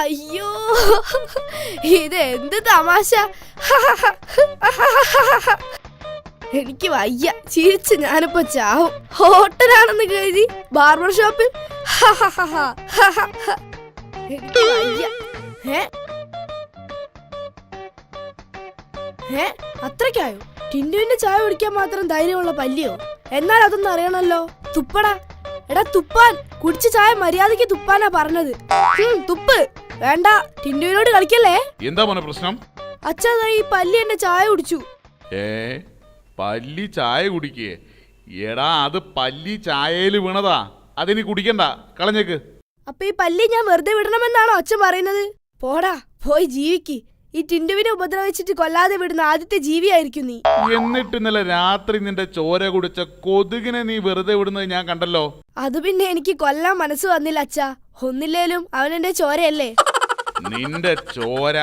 അയ്യോ ഇതെന്ത് തമാശ. എനിക്ക് വയ്യ, ചിരിച്ച് ഞാനിപ്പോ ചാവും. ഹോട്ടലാണെന്ന് കരുതി ബാർബർ ഷോപ്പിൽ. എനിക്ക് വയ്യ. അത്രയ്ക്കായോ? ടിൻഡുവിന്റെ ചായ കുടിക്കാൻ മാത്രം ധൈര്യമുള്ള പല്ലിയോ? എന്നാൽ അതൊന്നും അറിയണല്ലോ. തുപ്പടാ. എടാ തുപ്പാൻ. കുടിച്ച ചായ മര്യാദക്ക് തുപ്പാനാ പറഞ്ഞത്. തുപ്പ്. വേണ്ട, ടിൻഡുവിനോട് കളിക്കല്ലേ. എന്താ മോനെ പ്രശ്നം? അച്ഛാ, ഈ പല്ലി എന്റെ ചായ കുടിച്ചു. പല്ലി ചായ കുടിക്കേ? എടാ അത് പല്ലി ചായയിൽ വീണതാ, അതിനി കുടിക്കണ്ട, കളഞ്ഞേക്ക്. അപ്പൊ ഈ പല്ലി ഞാൻ വെറുതെ വിടണമെന്നാണോ അച്ഛൻ പറയുന്നത്? പോടാ, പോയി ജീവിക്ക്. ഈ ടിൻഡുവിനെ ഉപദ്രവിച്ചിട്ട് കൊല്ലാതെ വിടുന്ന ആദ്യത്തെ ജീവിയായിരിക്കും നീ. എന്നിട്ട് ഇന്നലെ രാത്രി നിന്റെ ചോര കുടിച്ച കൊതുകിനെ നീ വെറുതെ വിടുന്നത് ഞാൻ കണ്ടല്ലോ. അത് പിന്നെ എനിക്ക് കൊല്ലാൻ മനസ്സ് വന്നില്ല അച്ഛാ. ഒന്നില്ലേലും അവനെന്റെ ചോരയല്ലേ. നിന്റെ ചോര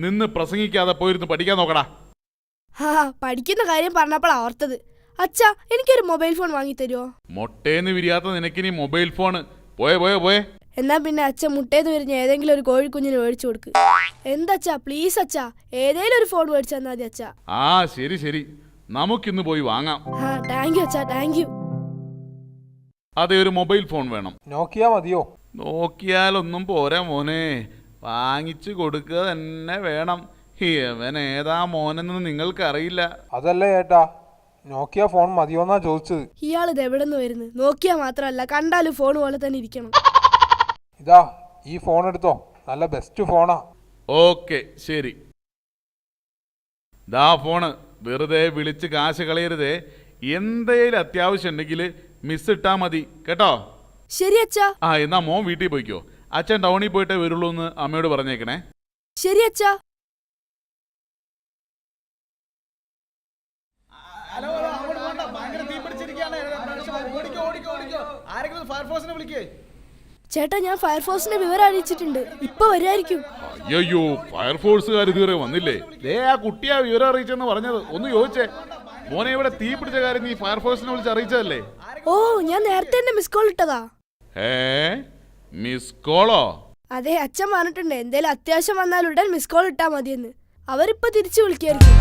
നിന്ന് പ്രസംഗിക്കാതെ പോയിരുന്നു പഠിക്കാൻ നോക്കടാ. പഠിക്കുന്ന കാര്യം പറഞ്ഞപ്പോഴാ ഓർത്തത്. അച്ഛാ, എനിക്കൊരു മൊബൈൽ ഫോൺ വാങ്ങി തരുമോ? മൊട്ടേന്ന് വിരിയാത്ത നിനക്കിനി മൊബൈൽ ഫോണ് പോയെ. എന്നാ പിന്നെ അച്ഛൻ മുട്ടേന്ന് വിരിഞ്ഞ ഏതെങ്കിലും ഒരു കോഴിക്കുഞ്ഞിന് മേടിച്ചു കൊടുക്ക്. എന്താച്ചാ, പ്ലീസ് അച്ഛാ, ഏതെങ്കിലും ഒരു ഫോൺ മേടിച്ചു തന്നാ മതി അച്ഛാ. ശരി, നമുക്കിന്ന് പോയി വാങ്ങാം. താങ്ക് യു അച്ഛാ, താങ്ക് യു. അതെ, ഒരു മൊബൈൽ ഫോൺ വേണം. നോക്കിയാ മതിയോ? നോക്കിയാലൊന്നും പോരാ മോനെ, വാങ്ങിച്ചു കൊടുക്കുക തന്നെ വേണം. ഇവൻ ഏതാ മോനെന്ന് നിങ്ങൾക്കറിയില്ല. അതല്ല ഏട്ടാ, നോക്കിയ ഫോൺ മതിയോന്നാ ചോദിച്ചത്. ഇയാളിത് എവിടെ നിന്ന് വരുന്നു? നോക്കിയാ മാത്രമല്ല, കണ്ടാലും ഫോൺ പോലെ തന്നെ ഇരിക്കണം. ഇതാ, ഈ ഫോൺ എടുത്തോ, നല്ല ബെസ്റ്റ് ഫോണാ. ഓക്കെ, ശരി. ദാ ഫോണ്. വെറുതെ വിളിച്ച് കാശ് കളയരുതേ. എന്തേലും അത്യാവശ്യം ഉണ്ടെങ്കിൽ മിസ് ഇട്ടാ മതി കേട്ടോ. ശരി അച്ഛാ. എന്നാ മോൻ വീട്ടിൽ പോയിക്കോ. അച്ഛൻ ടൗണിൽ പോയിട്ടേ വരുള്ളൂ എന്ന് അമ്മയോട് പറഞ്ഞേക്കണേ. ശരി അച്ഛാ. ചേട്ടാ, ഞാൻ ഫയർഫോഴ്സിനെ വിവരം അറിയിച്ചിട്ടുണ്ട്. ഇപ്പൊ വരുമായിരിക്കും. അയ്യോ, ഫയർഫോഴ്സുകാർ ഇതുവരെ വന്നില്ലേ? ആ കുട്ടിയാ വിവരം അറിയിച്ചെന്ന് പറഞ്ഞത്. ഒന്ന് ചോദിച്ചേ. മോനെ ഇവിടെ തീ പിടിച്ച കാര്യം നീ ഫയർഫോഴ്സിനെ വിളിച്ച് അറിയിച്ചതല്ലേ? ഞാൻ നേരത്തെ തന്നെ മിസ് കോൾ ഇട്ടതാ. മിസ് കോളോ? അതെ, അച്ഛൻ പറഞ്ഞിട്ടുണ്ട് എന്തേലും അത്യാവശ്യം വന്നാൽ ഉടൻ മിസ് കോൾ ഇട്ടാ മതിയെന്ന്. അവരിപ്പോ തിരിച്ചു വിളിക്കായിരിക്കും.